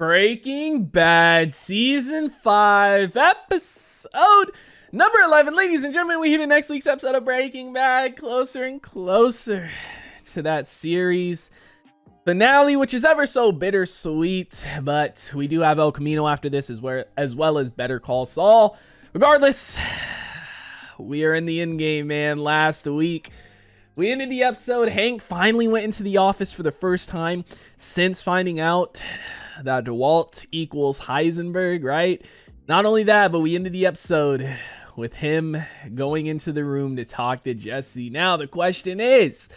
Breaking Bad Season 5, Episode number 11. Ladies and gentlemen, we're here to next week's episode of Breaking Bad. Closer and closer to that series finale, which is ever so bittersweet. But we do have El Camino after this, as well as Better Call Saul. Regardless, we are in the end game, man. Last week, we ended the episode. Hank finally went into the office for the first time since finding out that DeWalt equals Heisenberg, right? Not only that, but we ended the episode with him going into the room to talk to Jesse. Now, the question is,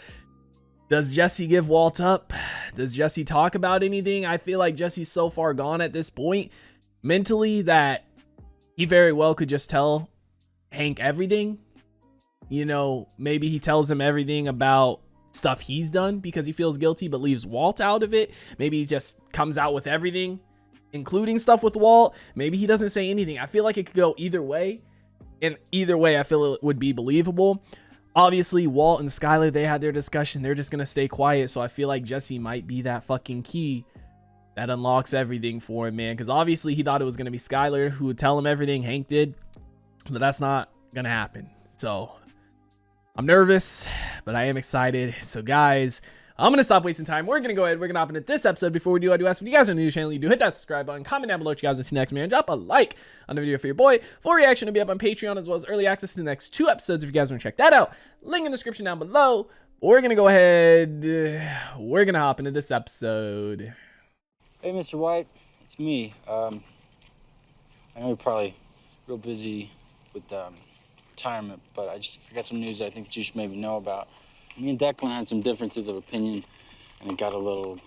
does Jesse give Walt up? Does Jesse talk about anything? I feel like Jesse's so far gone at this point mentally that he very well could just tell Hank everything. You know, maybe he tells him everything about stuff he's done because he feels guilty, but leaves Walt out of it. Maybe he just comes out with everything, including stuff with Walt. Maybe he doesn't say anything. I feel like it could go either way. And either way, I feel it would be believable. Obviously, Walt and Skyler, they had their discussion. They're just going to stay quiet. So I feel like Jesse might be that fucking key that unlocks everything for him, man. Because obviously he thought it was going to be Skyler who would tell him everything Hank did. But that's not going to happen. So I'm nervous, but I am excited. So guys, I'm going to stop wasting time. We're going to go ahead. We're going to hop into this episode. Before we do, I do ask if you guys are new to the channel, you do hit that subscribe button, comment down below what you guys want to see next, man. Drop a like on the video for your boy. Full reaction to be up on Patreon, as well as early access to the next 2 episodes if you guys want to check that out. Link in the description down below. We're going to go ahead. We're going to hop into this episode. Hey, Mr. White. It's me. I know you're probably real busy with retirement, but I got some news I think that you should maybe know about. Me and Declan had some differences of opinion, and it got a little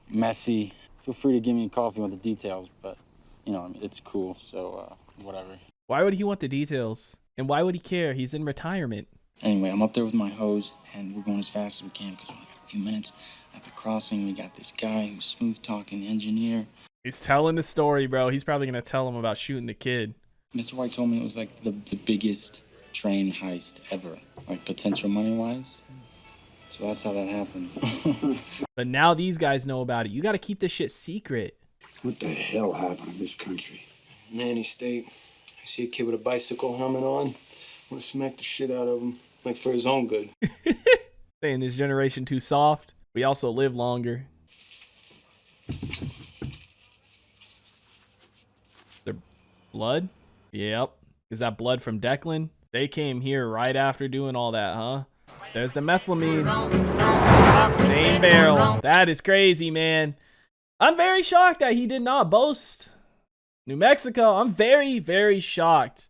messy. Feel free to give me a call if you want the details, but, you know, it's cool, so whatever. Why would he want the details? And why would he care? He's in retirement. Anyway, I'm up there with my hose, and we're going as fast as we can because we only got a few minutes. At the crossing, we got this guy who's smooth-talking, the engineer. He's telling the story, bro. He's probably going to tell him about shooting the kid. Mr. White told me it was like the biggest train heist ever, like potential money-wise. So that's how that happened. But now these guys know about it. You got to keep this shit secret. What the hell happened in this country? Nanny state. I see a kid with a bicycle helmet on. I want to smack the shit out of him, like for his own good. Saying this generation too soft. We also live longer. Their blood? Yep. Is that blood from Declan? They came here right after doing all that, huh? There's the methylamine. Same barrel. That is crazy, man. I'm very shocked that he did not boast. New Mexico, I'm very, very shocked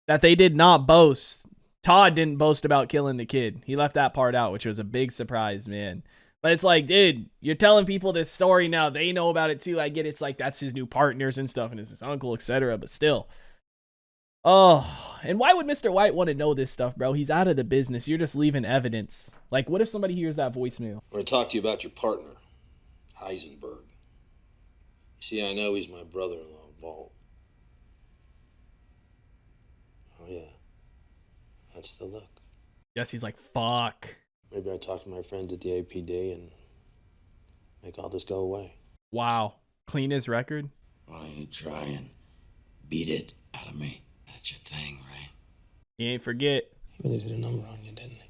that they did not boast. Todd didn't boast about killing the kid. He left that part out, which was a big surprise, man. But it's like, dude, you're telling people this story now. They know about it too. I get it's like that's his new partners and stuff and it's his uncle, etc. But still. Oh, and why would Mr. White want to know this stuff, bro? He's out of the business. You're just leaving evidence. Like, what if somebody hears that voicemail? I want to talk to you about your partner, Heisenberg. See, I know he's my brother-in-law, Walt. Oh, yeah. That's the look. Jesse's like, fuck. Maybe I talk to my friends at the APD and make all this go away. Wow. Clean his record? Why don't you try and beat it out of me? That's your thing, right? He ain't forget. He really did a number on you, didn't he?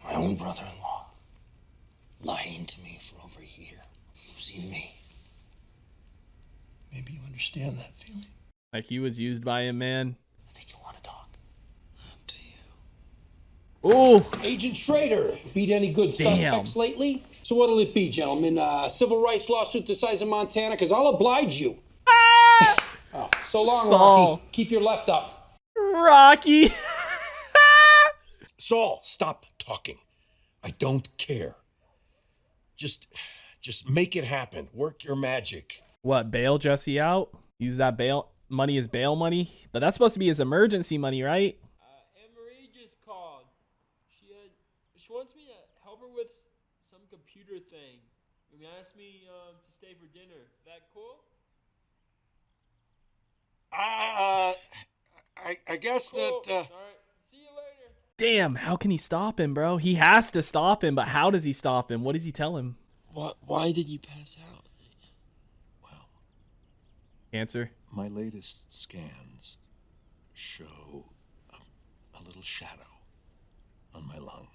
My own brother-in-law lying to me for over a year, using me. Maybe you understand that feeling. Like he was used by him, man. I think you want to talk. Not to you. Ooh. Agent Schrader, beat any good Damn. suspects lately? So what'll it be, gentlemen? Civil rights lawsuit the size of Montana? Because I'll oblige you. Ah! Oh, so long, Saul. Rocky. Keep your left up. Rocky. Saul, stop talking. I don't care. Just make it happen. Work your magic. What, bail Jesse out? Use that bail money as bail money? But that's supposed to be his emergency money, right? Anne-Marie just called. She wants me to help her with some computer thing. And asked me to stay for dinner. That cool? I guess Cool. that. All right. See you later. Damn, how can he stop him, bro? He has to stop him, but how does he stop him? What does he tell him? Why did you pass out? Well, Cancer? my latest scans show a little shadow on my lung.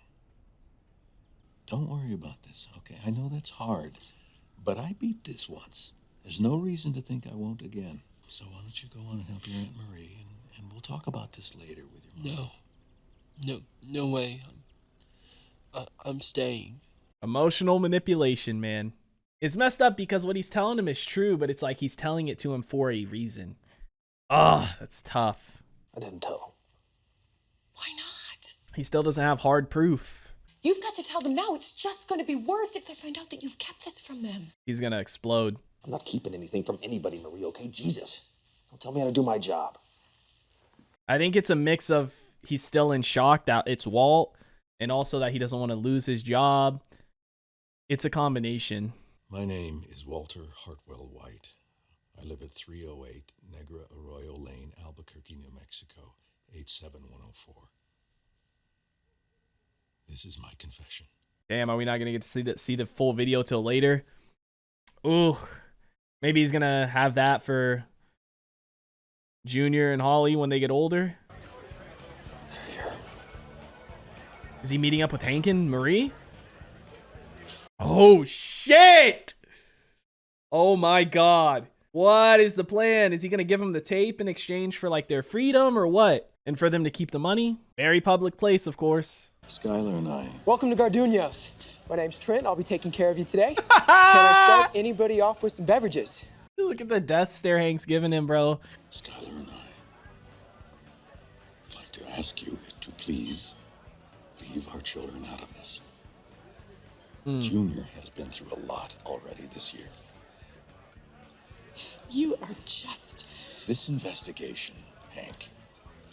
Don't worry about this, okay? I know that's hard, but I beat this once. There's no reason to think I won't again. So why don't you go on and help your Aunt Marie, and we'll talk about this later with your mom. No way. I'm staying. Emotional manipulation, man. It's messed up because what he's telling him is true, but it's like he's telling it to him for a reason. That's tough. I didn't tell. Why not? He still doesn't have hard proof. You've got to tell them now. It's just going to be worse if they find out that you've kept this from them. He's gonna explode. I'm not keeping anything from anybody, Marie, okay? Jesus. Don't tell me how to do my job. I think it's a mix of he's still in shock that it's Walt, and also that he doesn't want to lose his job. It's a combination. My name is Walter Hartwell White. I live at 308 Negra Arroyo Lane, Albuquerque, New Mexico, 87104. This is my confession. Damn, are we not gonna get to see the full video till later? Ooh, maybe he's gonna have that for Junior and Holly when they get older. They're here. Is he meeting up with Hank and Marie? Oh shit! Oh my god. What is the plan? Is he gonna give him the tape in exchange for like their freedom or what? And for them to keep the money? Very public place, of course. Skylar and I. Welcome to Garduno's. My name's Trent. I'll be taking care of you today. Can I start anybody off with some beverages? Look at the death stare Hank's giving him, bro. Skylar and I would like to ask you to please leave our children out of this. Junior has been through a lot already this year. You are just... This investigation, Hank,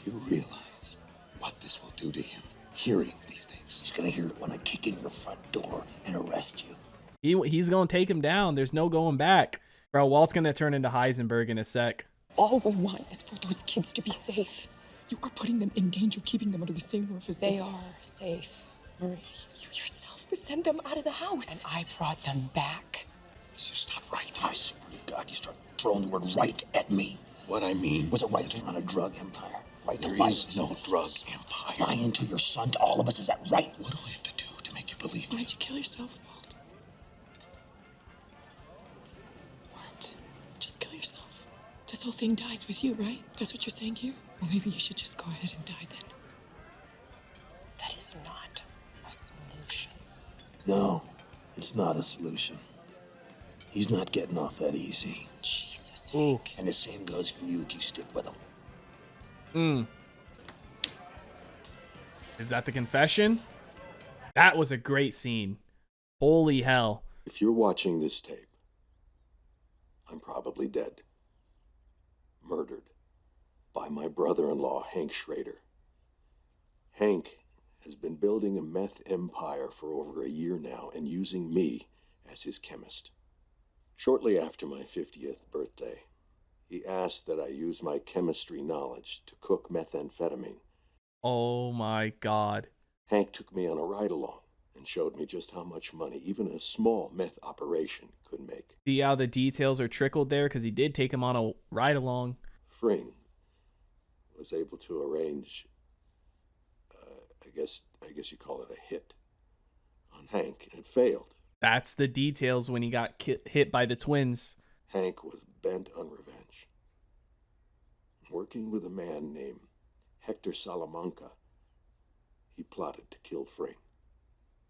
do you realize what this will do to him? Hearing these things. He's gonna hear it when I kick in your front door and arrest you. He's gonna take him down. There's no going back. Bro, Walt's gonna turn into Heisenberg in a sec. All we want is for those kids to be safe. You are putting them in danger, keeping them under the same roof as they are safe, Marie. You yourself sent them out of the house. And I brought them back. It's just not right. I swear to God, you start throwing the word right at me. What I mean Was it right to run a drug empire? Right to there lie is no drug empire. lying to your son, to all of us, is that right? What do I have to do to make you believe me? Why'd you kill yourself, Walt? What? Just kill yourself. This whole thing dies with you, right? That's what you're saying here? Well, maybe you should just go ahead and die then. That is not a solution. No, it's not a solution. He's not getting off that easy. Jesus. Ooh. And the same goes for you if you stick with him. Is that the confession? That was a great scene. Holy hell. If you're watching this tape, I'm probably dead. Murdered by my brother-in-law, Hank Schrader. Hank has been building a meth empire for over a year now and using me as his chemist. Shortly after my 50th birthday, he asked that I use my chemistry knowledge to cook methamphetamine. Oh my god. Hank took me on a ride-along and showed me just how much money even a small meth operation could make. See how the details are trickled there? Because he did take him on a ride along. Fring was able to arrange, I guess you call it a hit, on Hank, and it failed. That's the details when he got hit by the twins. Hank was bent on revenge. Working with a man named Hector Salamanca, he plotted to kill Fring.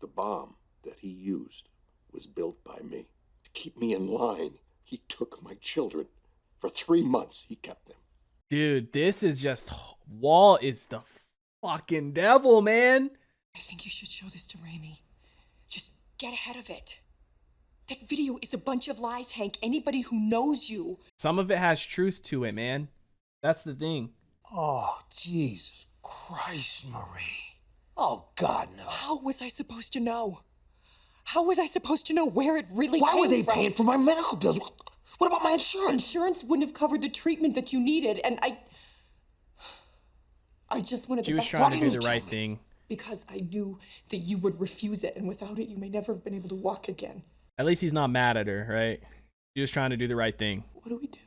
The bomb that he used was built by me. To keep me in line, he took my children. For 3 months, he kept them. Dude, this is just... Walt is the fucking devil, man. I think you should show this to Raimi. Just get ahead of it. That video is a bunch of lies, Hank. Anybody who knows you... Some of it has truth to it, man. That's the thing. Oh, Jesus Christ, Marie. Oh, God, no. How was I supposed to know? How was I supposed to know where it really came Why from? were they paying for my medical bills? What about my insurance? Insurance wouldn't have covered the treatment that you needed, and I just wanted She the was best. trying to do the right thing. Because I knew that you would refuse it, and without it, you may never have been able to walk again. At least he's not mad at her, right? He was trying to do the right thing. What do we do?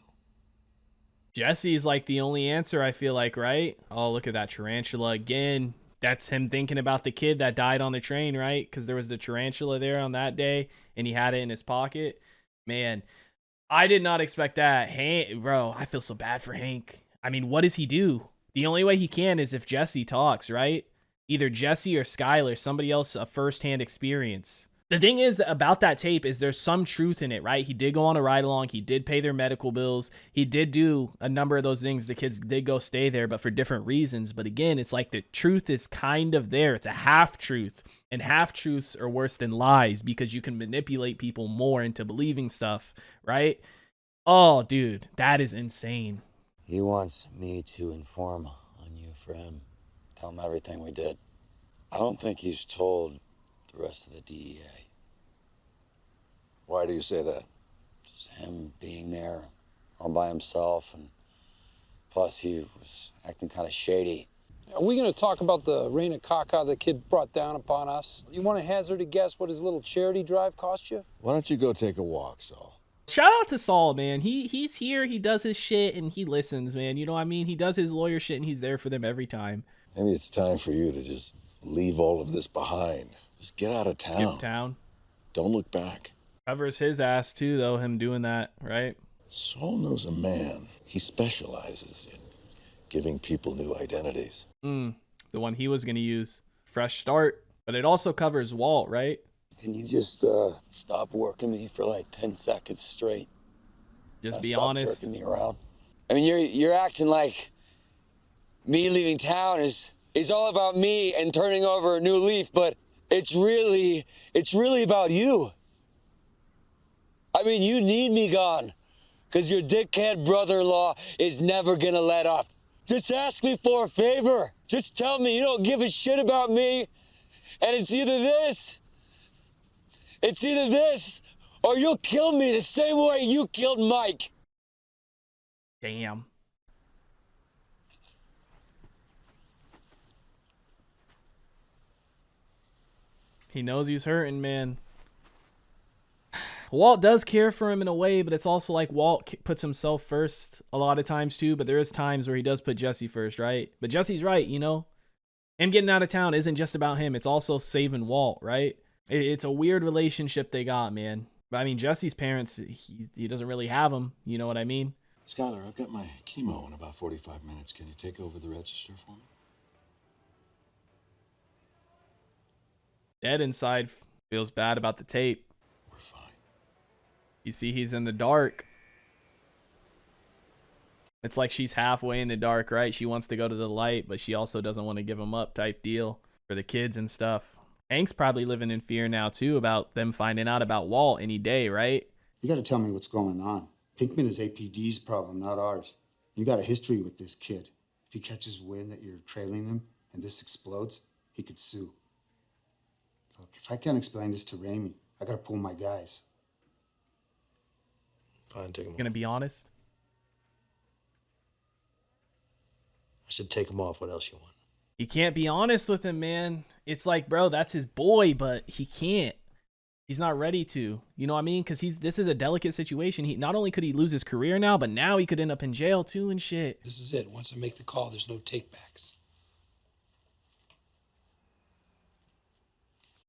Jesse's like the only answer, I feel like, right? Oh, look at that tarantula again. That's him thinking about the kid that died on the train, right? Because there was the tarantula there on that day, and he had it in his pocket. Man, I did not expect that. Hank, bro, I feel so bad for Hank. I mean, what does he do? The only way he can is if Jesse talks, right? Either Jesse or Skylar, somebody else, a firsthand experience. The thing is that about that tape is there's some truth in it, right? He did go on a ride along. He did pay their medical bills. He did do a number of those things. The kids did go stay there, but for different reasons. But again, it's like the truth is kind of there. It's a half truth, and half truths are worse than lies because you can manipulate people more into believing stuff, right? Oh, dude, that is insane. He wants me to inform on you for him. Tell him everything we did. I don't think he's told the rest of the DEA. Why do you say that? Just him being there all by himself, and plus he was acting kind of shady. Are we going to talk about the rain of caca the kid brought down upon us? You want to hazard a guess what his little charity drive cost you? Why don't you go take a walk, Saul? Shout out to Saul, man. He's here, he does his shit, and he listens, man. You know what I mean? He does his lawyer shit, and he's there for them every time. Maybe it's time for you to just leave all of this behind. Just get out of town. Skip town. Don't look back. Covers his ass too, though, him doing that, right? Saul knows a man. He specializes in giving people new identities. The one he was going to use. Fresh start. But it also covers Walt, right? Can you just stop working me for like 10 seconds straight? Just be stop honest. Jerking me around. I mean, you're acting like me leaving town is all about me and turning over a new leaf, but it's really about you. I mean, you need me gone, because your dickhead brother-in-law is never gonna let up. Just ask me for a favor. Just tell me you don't give a shit about me, and it's either this, or you'll kill me the same way you killed Mike. Damn. He knows he's hurting, man. Walt does care for him in a way, but it's also like Walt puts himself first a lot of times too, but there is times where he does put Jesse first, right? But Jesse's right, you know? Him getting out of town isn't just about him. It's also saving Walt, right? It's a weird relationship they got, man. But I mean, Jesse's parents, he doesn't really have them. You know what I mean? Skylar, I've got my chemo in about 45 minutes. Can you take over the register for me? Ed inside feels bad about the tape. We're fine. You see he's in the dark. It's like she's halfway in the dark, right? She wants to go to the light, but she also doesn't want to give him up type deal for the kids and stuff. Hank's probably living in fear now too about them finding out about Walt any day, right? You got to tell me what's going on. Pinkman is APD's problem, not ours. You got a history with this kid. If he catches wind that you're trailing him and this explodes, he could sue. Look, if I can't explain this to Ramey, I got to pull my guys. Fine, take him off. Gonna be honest? I said take him off. What else you want? He can't be honest with him, man. It's like, bro, that's his boy, but he can't. He's not ready to. You know what I mean? Because this is a delicate situation. He not only could he lose his career now, but now he could end up in jail too and shit. This is it. Once I make the call, there's no takebacks.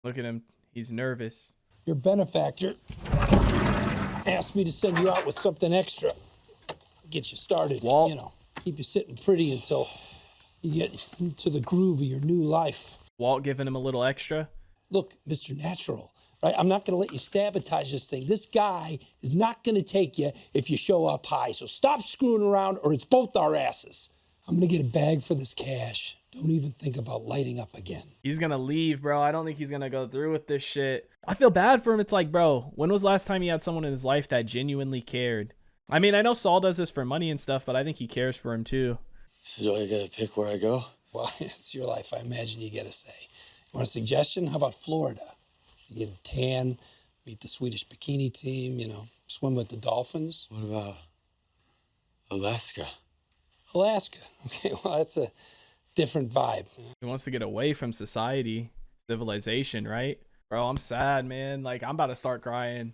Look at him. He's nervous. Your benefactor asked me to send you out with something extra. Get you started. Walt. You know, keep you sitting pretty until you get into the groove of your new life. Walt giving him a little extra. Look, Mr. Natural, right? I'm not going to let you sabotage this thing. This guy is not going to take you if you show up high. So stop screwing around or it's both our asses. I'm going to get a bag for this cash. Don't even think about lighting up again. He's going to leave, bro. I don't think he's going to go through with this shit. I feel bad for him. It's like, bro, when was the last time he had someone in his life that genuinely cared? I mean, I know Saul does this for money and stuff, but I think he cares for him too. So do I gotta pick where I go? Well, it's your life. I imagine you get a say. You want a suggestion? How about Florida? You get a tan, meet the Swedish bikini team, you know, swim with the dolphins. What about Alaska? Alaska. Okay, well, that's a different vibe. He wants to get away from society, civilization, right? Bro, I'm sad, man. Like, I'm about to start crying.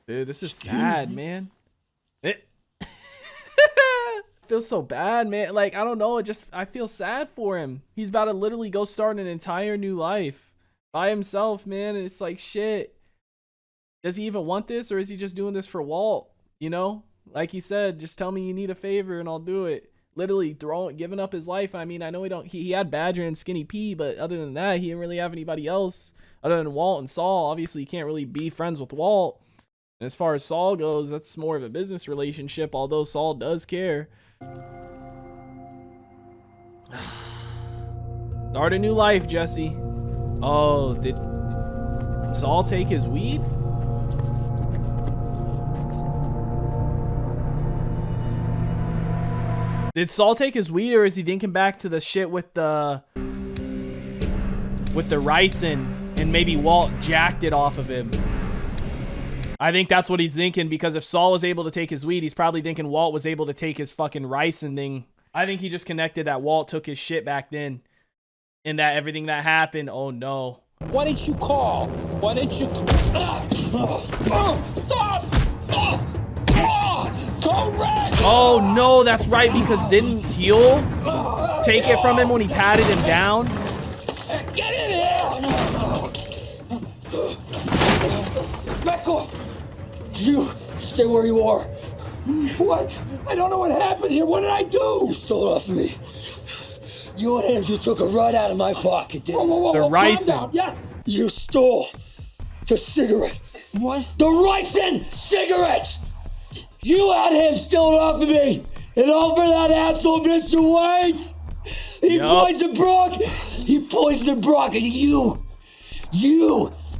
Dude, this is sad, man. It feels so bad, man. Like, I don't know. I feel sad for him. He's about to literally go start an entire new life by himself, man. And it's like, shit. Does he even want this, or is he just doing this for Walt? You know, like he said, just tell me you need a favor and I'll do it. Literally giving up his life. I mean, I know he had Badger and Skinny P, but other than that, he didn't really have anybody else other than Walt and Saul. Obviously, you can't really be friends with Walt. And as far as Saul goes, that's more of a business relationship, although Saul does care. Start a new life, Jesse. Oh, did Saul take his weed? Did Saul take his weed, or is he thinking back to the shit with the ricin and maybe Walt jacked it off of him? I think that's what he's thinking, because if Saul was able to take his weed, he's probably thinking Walt was able to take his fucking ricin thing. I think he just connected that Walt took his shit back then and that everything that happened. Oh no. Why didn't you call? Why didn't you... Stop! Go red! Oh no, that's right, because didn't Heel take it from him when he patted him down? Get in here! Back off! You stay where you are. What? I don't know what happened here. What did I do? You stole it off of me. You and Andrew took a right out of my pocket, didn't you? Whoa, the ricin. Yes. You stole the cigarette. What? The ricin cigarette! You had him steal it off of me! And all for that asshole, Mr. White! He poisoned Brock! He poisoned Brock, and you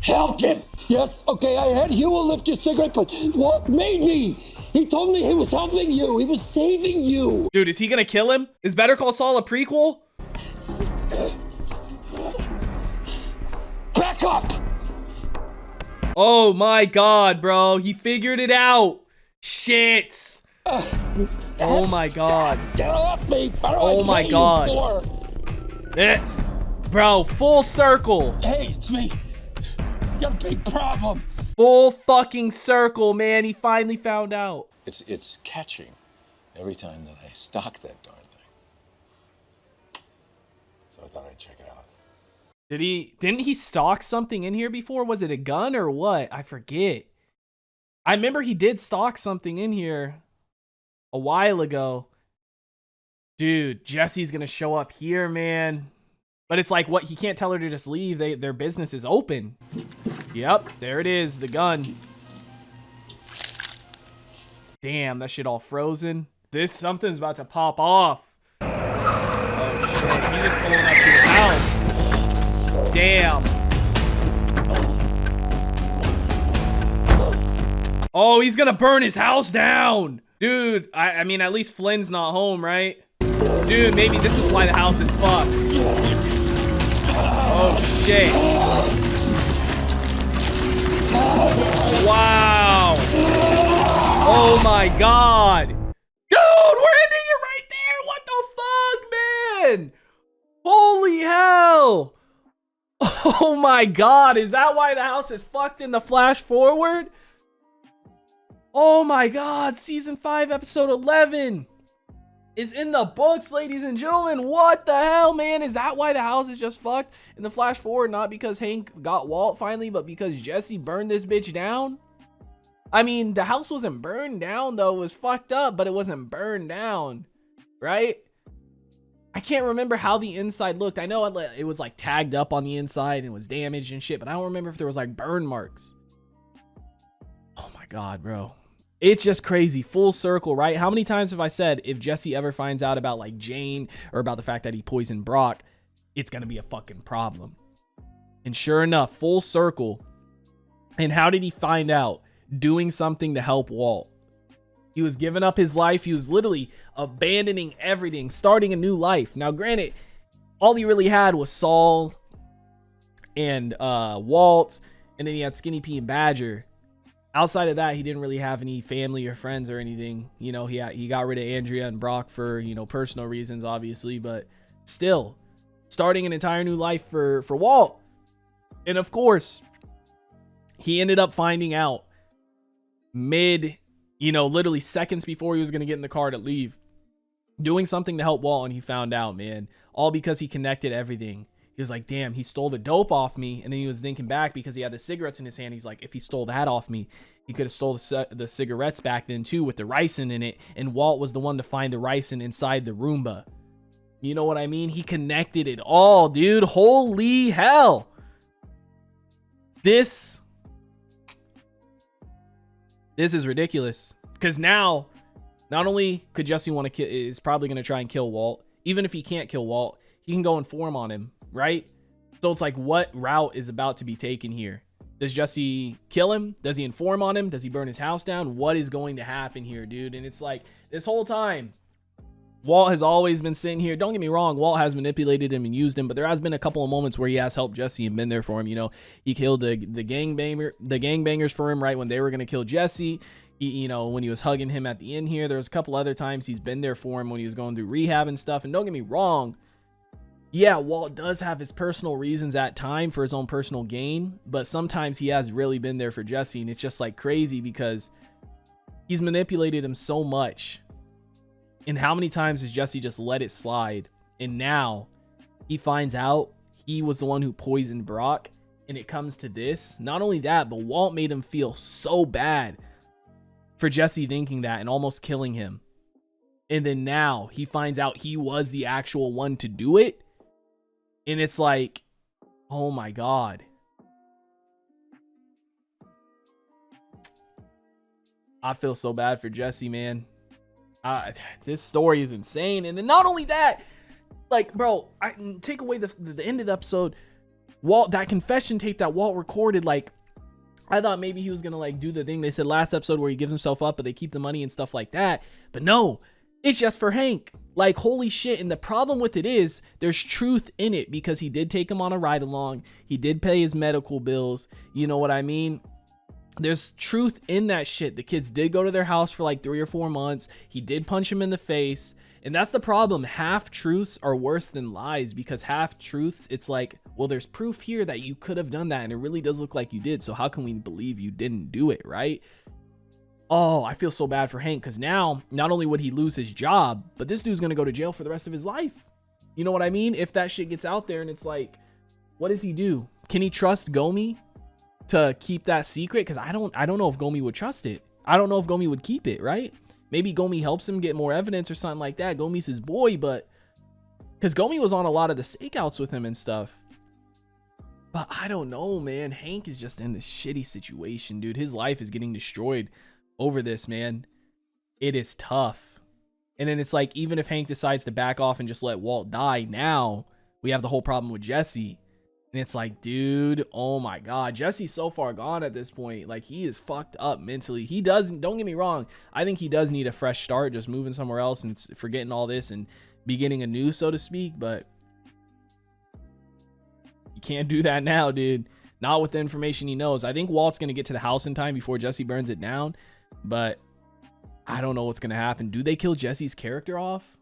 helped him! Yes, okay, I had Hugh lift your cigarette, but what made me? He told me he was helping you. He was saving you. Dude, is he gonna kill him? Is Better Call Saul a prequel? Back up! Oh my god, bro. He figured it out. Shit. Oh my god. Get off me. Oh my god. Bro, full circle. Hey, it's me. You got a big problem. Full fucking circle, man. He finally found out. It's catching every time that I stock that darn thing. So I thought I'd check it out. Didn't he stock something in here before? Was it a gun or what? I forget. I remember he did stock something in here a while ago. Dude, Jesse's gonna show up here, man. But it's like, what? He can't tell her to just leave. Their business is open. Yep, there it is, the gun. Damn, that shit all frozen. Something's about to pop off. Oh shit, he's just pulling up to the house. Damn. Oh, he's gonna burn his house down. Dude, I mean, at least Flynn's not home, right? Dude, maybe this is why the house is fucked. Oh, shit. Wow. Oh, my God. Dude, we're ending it right there. What the fuck, man? Holy hell. Oh, my God. Is that why the house is fucked in the flash forward? Oh my god, season 5, episode 11 is in the books, ladies and gentlemen. What the hell, man? Is that why the house is just fucked in the flash forward? Not because Hank got Walt finally, but because Jesse burned this bitch down? I mean, the house wasn't burned down, though. It was fucked up, but it wasn't burned down, right? I can't remember how the inside looked. I know it was like tagged up on the inside and was damaged and shit, but I don't remember if there was like burn marks. Oh my god, bro. It's just crazy. Full circle, right? How many times have I said if Jesse ever finds out about like Jane or about the fact that he poisoned Brock, it's going to be a fucking problem. And sure enough, full circle. And how did he find out? Doing something to help Walt. He was giving up his life. He was literally abandoning everything, starting a new life. Now, granted, all he really had was Saul and Walt, and then he had Skinny P and Badger. outside of that, he didn't really have any family or friends or anything. You know, he got rid of Andrea and Brock for, you know, personal reasons, obviously, but still starting an entire new life for Walt. And of course, he ended up finding out literally seconds before he was going to get in the car to leave, doing something to help Walt, and he found out, man, all because he connected everything. He was like, damn, he stole the dope off me. And then he was thinking back because he had the cigarettes in his hand. He's like, if he stole that off me, he could have stole the cigarettes back then too with the ricin in it. And Walt was the one to find the ricin inside the Roomba. You know what I mean? He connected it all, dude. Holy hell. This is ridiculous. Because now, not only could Jesse want to kill, is probably going to try and kill Walt. Even if he can't kill Walt, he can go inform on him, right? So it's like, what route is about to be taken here? Does Jesse kill him? Does he inform on him? Does he burn his house down? What is going to happen here, dude? And it's like, this whole time, Walt has always been sitting here. Don't get me wrong, Walt has manipulated him and used him, but there has been a couple of moments where he has helped Jesse and been there for him. You know, he killed the gangbangers for him right when they were going to kill Jesse. You know, when he was hugging him at the end here, there was a couple other times he's been there for him when he was going through rehab and stuff. And don't get me wrong, yeah, Walt does have his personal reasons at time for his own personal gain, but sometimes he has really been there for Jesse, and it's just like crazy because he's manipulated him so much. And how many times has Jesse just let it slide? And now he finds out he was the one who poisoned Brock, and it comes to this. Not only that, but Walt made him feel so bad for Jesse thinking that and almost killing him. And then now he finds out he was the actual one to do it. And it's like, oh my God. I feel so bad for Jesse, man. This story is insane. And then not only that, like, bro, I take away the end of the episode. Walt, that confession tape that Walt recorded, like, I thought maybe he was gonna like do the thing they said last episode where he gives himself up, but they keep the money and stuff like that. But no, it's just for Hank. Like, holy shit. And the problem with it is there's truth in it because he did take him on a ride along. He did pay his medical bills. You know what I mean? There's truth in that shit. The kids did go to their house for like 3 or 4 months. He did punch him in the face. And that's the problem. Half truths are worse than lies because half truths, it's like, well, there's proof here that you could have done that. And it really does look like you did. So how can we believe you didn't do it, right? Oh, I feel so bad for Hank because now not only would he lose his job, but this dude's going to go to jail for the rest of his life. You know what I mean? If that shit gets out there and it's like, what does he do? Can he trust Gomi to keep that secret? Because I don't know if Gomi would trust it. I don't know if Gomi would keep it, right? Maybe Gomi helps him get more evidence or something like that. Gomi's his boy, but because Gomi was on a lot of the stakeouts with him and stuff. But I don't know, man. Hank is just in this shitty situation, dude. His life is getting destroyed over this, man. It is tough. And then it's like, even if Hank decides to back off and just let Walt die, now we have the whole problem with Jesse. And it's like, dude, oh my God, Jesse's so far gone at this point. Like, he is fucked up mentally. He doesn't, don't get me wrong, I think he does need a fresh start, just moving somewhere else and forgetting all this and beginning anew, so to speak. But you can't do that now, dude. Not with the information he knows. I think Walt's going to get to the house in time before Jesse burns it down. But I don't know what's going to happen. Do they kill Jesse's character off?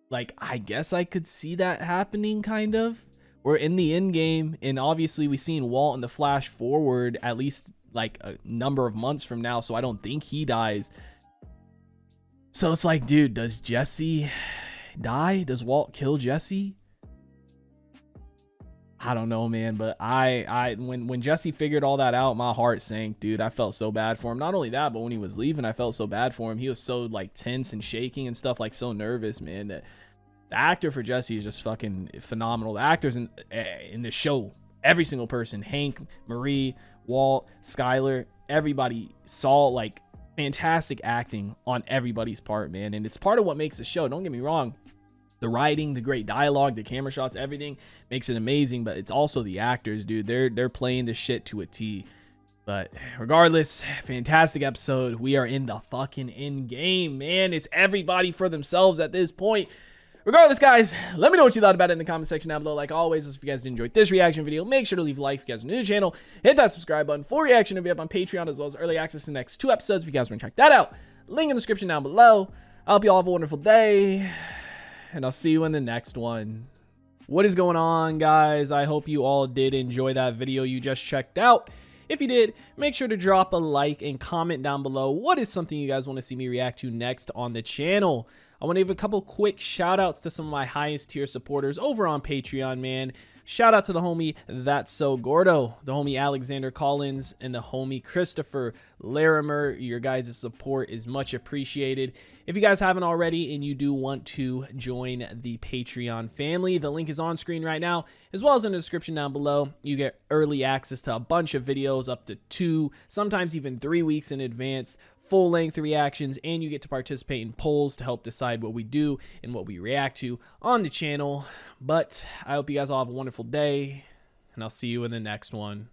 Like, I guess I could see that happening, kind of. We're in the end game, and obviously we've seen Walt in the flash forward at least like a number of months from now, so I don't think he dies. So it's like, dude, does Jesse die? Does Walt kill Jesse? I don't know, man, but when Jesse figured all that out, my heart sank, dude. I felt so bad for him. Not only that, but when he was leaving, I felt so bad for him. He was so like tense and shaking and stuff, like so nervous, man. That the actor for Jesse is just fucking phenomenal. The actors in the show, every single person, Hank, Marie, Walt, Skylar, everybody saw like fantastic acting on everybody's part, man. And it's part of what makes the show. Don't get me wrong. The writing, the great dialogue, the camera shots, everything makes it amazing, but it's also the actors, dude. They're playing the shit to a T. But regardless, fantastic episode. We are in the fucking end game, man. It's everybody for themselves at this point. Regardless, guys, let me know what you thought about it in the comment section down below. Like always, if you guys did enjoy this reaction video, make sure to leave a like if you guys are new to the channel. Hit that subscribe button for reaction to be up on Patreon, as well as early access to the next 2 episodes if you guys want to check that out. Link in the description down below. I hope you all have a wonderful day, and I'll see you in the next one. What is going on, guys? I hope you all did enjoy that video you just checked out. If you did, make sure to drop a like and comment down below what is something you guys want to see me react to next on the channel. I want to give a couple quick shout outs to some of my highest tier supporters over on Patreon, man. Shout out to the homie That's So Gordo, the homie Alexander Collins, and the homie Christopher Larimer. Your guys' support is much appreciated. If you guys haven't already and you do want to join the Patreon family, the link is on screen right now, as well as in the description down below. You get early access to a bunch of videos up to 2, sometimes even 3 weeks in advance, full-length reactions, and you get to participate in polls to help decide what we do and what we react to on the channel. But I hope you guys all have a wonderful day, and I'll see you in the next one.